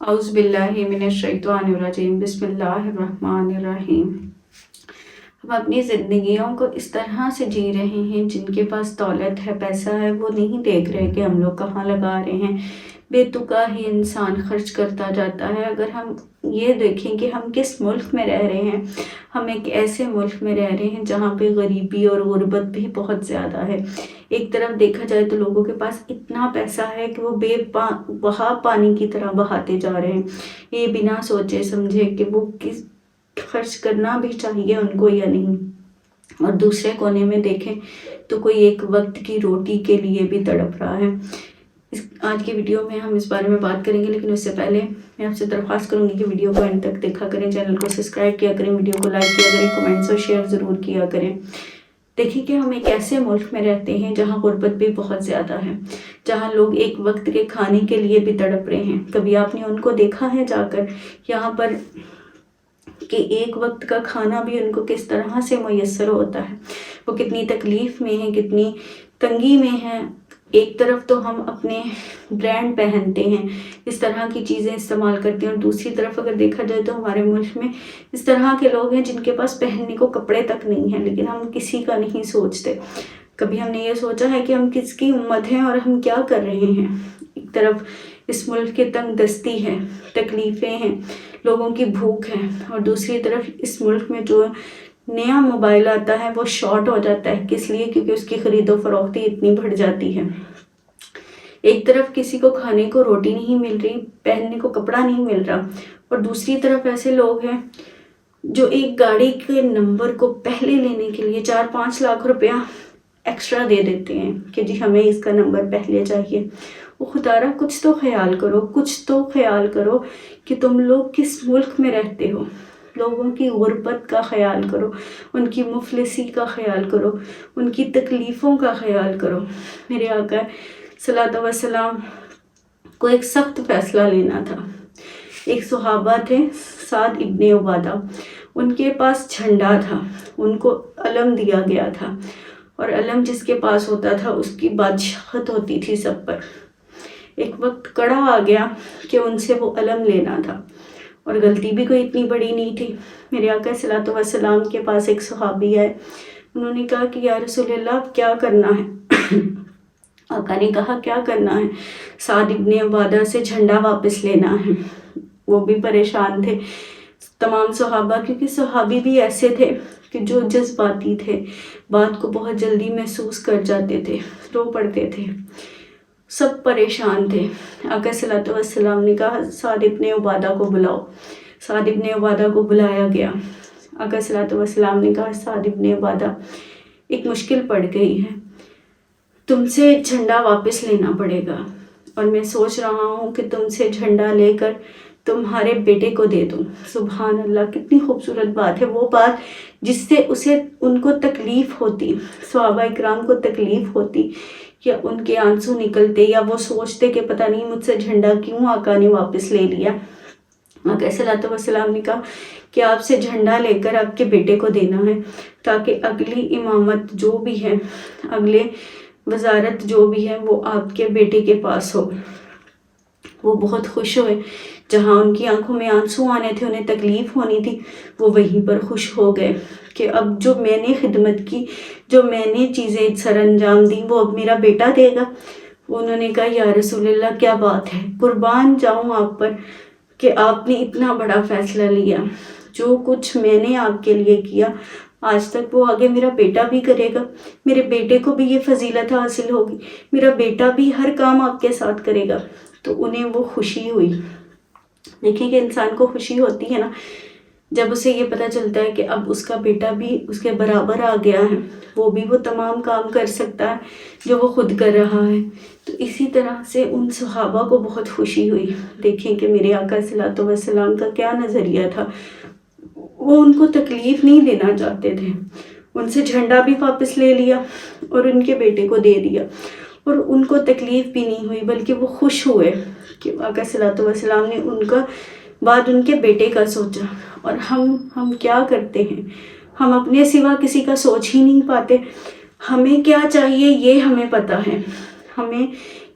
औज़ु बिल्लाहि मिनश्शैतानिर्रजीम बिस्मिल्लाहिर्रहमानिर्रहीम। हम अपनी ज़िंदगियों को इस तरह से जी रहे हैं, जिनके पास दौलत है, पैसा है, वो नहीं देख रहे कि हम लोग कहाँ लगा रहे हैं। बेतुका ही इंसान खर्च करता जाता है। अगर हम ये देखें कि हम किस मुल्क में रह रहे हैं, हम एक ऐसे मुल्क में रह रहे हैं जहाँ पे गरीबी और गुर्बत भी बहुत ज़्यादा है। एक तरफ देखा जाए तो लोगों के पास इतना पैसा है कि वो बहा पानी की तरह बहाते जा रहे हैं, ये बिना सोचे समझे कि वो किस खर्च करना भी चाहिए उनको या नहीं। और दूसरे कोने में देखें तो कोई एक वक्त की रोटी के लिए भी तड़प रहा है। आज की वीडियो में हम इस बारे में बात करेंगे, लेकिन उससे पहले मैं आपसे दरख्वास्त करूंगी कि वीडियो को एंड तक देखा करें, चैनल को सब्सक्राइब किया करें, वीडियो को लाइक किया करें, कमेंट्स और शेयर ज़रूर किया करें। देखिए कि हम एक ऐसे मुल्क में रहते हैं जहाँ गुर्बत भी बहुत ज़्यादा है, जहाँ लोग एक वक्त के खाने के लिए भी तड़प रहे हैं। कभी आपने उनको देखा है जाकर यहाँ पर कि एक वक्त का खाना भी उनको किस तरह से मुयस्सर होता है, वो कितनी तकलीफ़ में है, कितनी तंगी में है। एक तरफ तो हम अपने ब्रांड पहनते हैं, इस तरह की चीज़ें इस्तेमाल करते हैं, और दूसरी तरफ अगर देखा जाए तो हमारे मुल्क में इस तरह के लोग हैं जिनके पास पहनने को कपड़े तक नहीं हैं, लेकिन हम किसी का नहीं सोचते। कभी हमने ये सोचा है कि हम किसकी उम्मत हैं और हम क्या कर रहे हैं। एक तरफ इस मुल्क की तंग दस्ती है, तकलीफ़ें हैं, लोगों की भूख है, और दूसरी तरफ इस मुल्क में जो नया मोबाइल आता है वो शॉर्ट हो जाता है। किस लिए? क्योंकि उसकी ख़रीदो फरोख्ती इतनी बढ़ जाती है। एक तरफ किसी को खाने को रोटी नहीं मिल रही, पहनने को कपड़ा नहीं मिल रहा, और दूसरी तरफ ऐसे लोग हैं जो एक गाड़ी के नंबर को पहले लेने के लिए 4-5 लाख रुपया एक्स्ट्रा दे देते हैं कि जी हमें इसका नंबर पहले चाहिए। वो खुदारा कुछ तो ख्याल करो, कुछ तो ख्याल करो कि तुम लोग किस मुल्क में रहते हो। लोगों की गुर्बत का ख्याल करो, उनकी मुफलिसी का ख्याल करो, उनकी तकलीफ़ों का ख्याल करो। मेरे आका सल्लल्लाहु अलैहि वसल्लम को एक सख्त फ़ैसला लेना था। एक सहाबा थे, साद इब्ने उबादा, उनके पास झंडा था, उनको अलम दिया गया था, और अलम जिसके पास होता था उसकी बादशाहत होती थी सब पर। एक वक्त कड़ा आ गया कि उनसे वो अलम लेना था, और गलती भी कोई इतनी बड़ी नहीं थी। मेरे आका सल्लल्लाहु अलैहि वसल्लम के पास एक सहाबी आए, उन्होंने कहा कि या रसूलल्लाह क्या करना है। आका ने कहा क्या करना है? साद इब्ने उबादा से झंडा वापस लेना है। वो भी परेशान थे, तमाम सहाबा, क्योंकि सहाबी भी ऐसे थे कि जो जज्बाती थे, बात को बहुत जल्दी महसूस कर जाते थे, रो पड़ते थे, सब परेशान थे। आका सल्लल्लाहु अलैहि वसल्लम ने कहा साद इब्ने उबादा को बुलाओ। साद इब्ने उबादा को बुलाया गया। आका सल्लल्लाहु अलैहि वसल्लम ने कहा साद इब्ने उबादा, एक मुश्किल पड़ गई है, तुमसे झंडा वापस लेना पड़ेगा, और मैं सोच रहा हूँ कि तुमसे झंडा लेकर तुम्हारे बेटे को दे दूँ। सुभान अल्लाह, कितनी खूबसूरत बात है। वो बात जिससे उनको तकलीफ़ होती, सहाबा इकराम को तकलीफ़ होती, या उनके आंसू निकलते, या वो सोचते कि पता नहीं मुझसे झंडा क्यों आका ने वापस ले लिया। आका सल्लल्लाहु अलैहि वसल्लम ने कहा कि आपसे झंडा लेकर आपके बेटे को देना है, ताकि अगली इमामत जो भी है, अगले वजारत जो भी है, वो आपके बेटे के पास हो। वो बहुत खुश हुए, जहाँ उनकी आंखों में आंसू आने थे, उन्हें तकलीफ़ होनी थी, वो वहीं पर खुश हो गए कि अब जो मैंने खिदमत की, जो मैंने चीज़ें सर अंजाम दी, वो अब मेरा बेटा देगा। उन्होंने कहा या रसूलल्लाह क्या बात है, कुर्बान जाऊँ आप पर कि आपने इतना बड़ा फ़ैसला लिया। जो कुछ मैंने आपके लिए किया आज तक, वो आगे मेरा बेटा भी करेगा, मेरे बेटे को भी ये फजीलत हासिल होगी, मेरा बेटा भी हर काम आपके साथ करेगा। तो उन्हें वो खुशी हुई। देखिए कि इंसान को खुशी होती है ना, जब उसे ये पता चलता है कि अब उसका बेटा भी उसके बराबर आ गया है, वो तमाम काम कर सकता है जो वो खुद कर रहा है। तो इसी तरह से उन सहाबा को बहुत खुशी हुई। देखें कि मेरे आका सल्लल्लाहु अलैहि वसल्लम का क्या नज़रिया था। वो उनको तकलीफ़ नहीं देना चाहते थे, उनसे झंडा भी वापस ले लिया और उनके बेटे को दे दिया, और उनको तकलीफ़ भी नहीं हुई, बल्कि वो खुश हुए कि आका सल्लल्लाहु अलैहि वसल्लम ने उनका बाद उनके बेटे का सोचा। और हम क्या करते हैं, हम अपने सिवा किसी का सोच ही नहीं पाते। हमें क्या चाहिए ये हमें पता है, हमें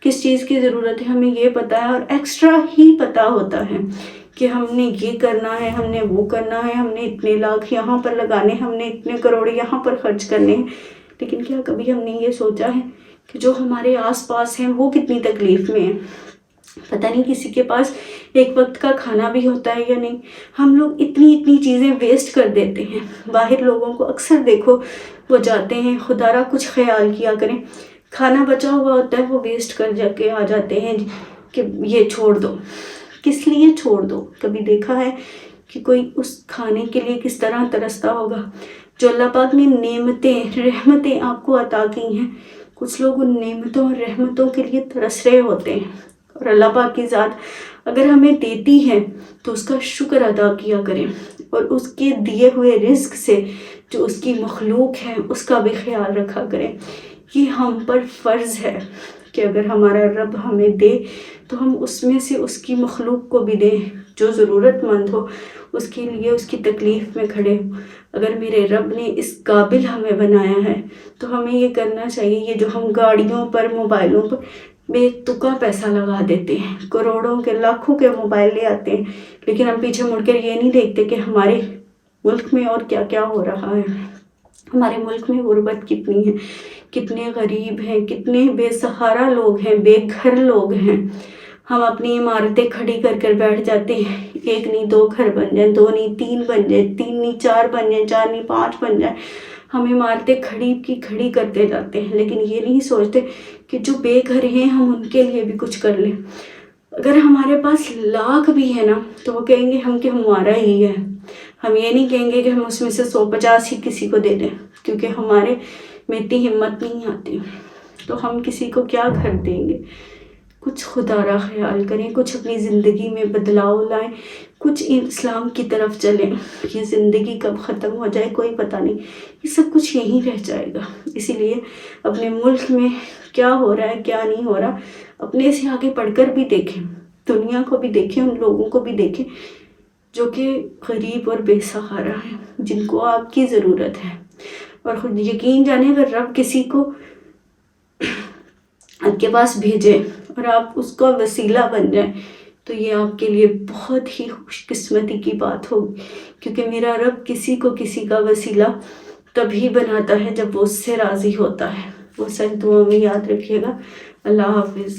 کس چیز کی ضرورت ہے ہمیں یہ پتہ ہے، اور ایکسٹرا ہی پتہ ہوتا ہے کہ ہم نے یہ کرنا ہے، ہم نے وہ کرنا ہے، ہم نے اتنے لاکھ یہاں پر لگانے، ہم نے اتنے کروڑ یہاں پر خرچ کرنے ہیں. لیکن کیا کبھی ہم نے یہ سوچا ہے کہ جو ہمارے آس پاس ہیں وہ کتنی تکلیف میں ہیں؟ پتہ نہیں کسی کے پاس ایک وقت کا کھانا بھی ہوتا ہے یا نہیں. ہم لوگ اتنی چیزیں ویسٹ کر دیتے ہیں. باہر لوگوں کو اکثر دیکھو وہ جاتے ہیں، خدا را کچھ خیال کیا کریں، کھانا بچا ہوا ہوتا ہے وہ ویسٹ کر جا کے آ جاتے ہیں کہ یہ چھوڑ دو. کس لیے چھوڑ دو؟ کبھی دیکھا ہے کہ کوئی اس کھانے کے لیے کس طرح ترستا ہوگا؟ جو اللہ پاک نے نعمتیں رحمتیں آپ کو عطا کی ہیں، کچھ لوگ ان نعمتوں اور رحمتوں کے لیے ترس رہے ہوتے ہیں. اور اللہ پاک کی ذات اگر ہمیں دیتی ہے تو اس کا شکر ادا کیا کریں، اور اس کے دیے ہوئے رزق سے جو اس کی مخلوق ہے اس کا بھی خیال رکھا کریں. یہ ہم پر فرض ہے کہ اگر ہمارا رب ہمیں دے تو ہم اس میں سے اس کی مخلوق کو بھی دیں، جو ضرورت مند ہو اس کے لیے اس کی تکلیف میں کھڑے ہوں. اگر میرے رب نے اس قابل ہمیں بنایا ہے تو ہمیں یہ کرنا چاہیے. یہ جو ہم گاڑیوں پر، موبائلوں پر بے تکا پیسہ لگا دیتے ہیں، کروڑوں کے لاکھوں کے موبائل لے آتے ہیں، لیکن ہم پیچھے مڑ کر یہ نہیں دیکھتے کہ ہمارے ملک میں اور کیا کیا ہو رہا ہے. ہمارے ملک میں غربت کتنی ہے، کتنے غریب ہیں، کتنے بے سہارا لوگ ہیں، بے گھر لوگ ہیں. ہم اپنی عمارتیں کھڑی کر کر بیٹھ جاتے ہیں. ایک نہیں 2 گھر بن جائیں، 2 نہیں 3 بن جائیں، 3 نہیں 4 بن جائیں، 4 نہیں 5 بن جائیں. ہم عمارتیں کھڑی کی کھڑی کرتے جاتے ہیں، لیکن یہ نہیں سوچتے کہ جو بے گھر ہیں ہم ان کے لیے بھی کچھ کر لیں. اگر ہمارے پاس لاکھ بھی ہے نا تو وہ کہیں گے ہم کہ ہمارا ہی ہے. ہم یہ نہیں کہیں گے کہ ہم اس میں سے 150 ہی کسی کو دے دیں، کیونکہ ہمارے میں اتنی ہمت نہیں آتی. تو ہم کسی کو کیا گھر دیں گے؟ کچھ خدا را خیال کریں، کچھ اپنی زندگی میں بدلاؤ لائیں، کچھ اسلام کی طرف چلیں. یہ زندگی کب ختم ہو جائے کوئی پتہ نہیں، یہ سب کچھ یہیں رہ جائے گا. اسی لیے اپنے ملک میں کیا ہو رہا ہے کیا نہیں ہو رہا اپنے سے آگے پڑھ کر بھی دیکھیں، دنیا کو بھی دیکھیں، ان لوگوں کو بھی دیکھیں جو کہ غریب اور بے سہارا ہیں، جن کو آپ کی ضرورت ہے. اور خود یقین جانیں اگر رب کسی کو آپ کے پاس بھیجے اور آپ اس کا وسیلہ بن جائیں تو یہ آپ کے لیے بہت ہی خوش قسمتی کی بات ہوگی، کیونکہ میرا رب کسی کو کسی کا وسیلہ تبھی بناتا ہے جب وہ اس سے راضی ہوتا ہے. وہ سچ دعا میں یاد رکھیے گا. اللہ حافظ.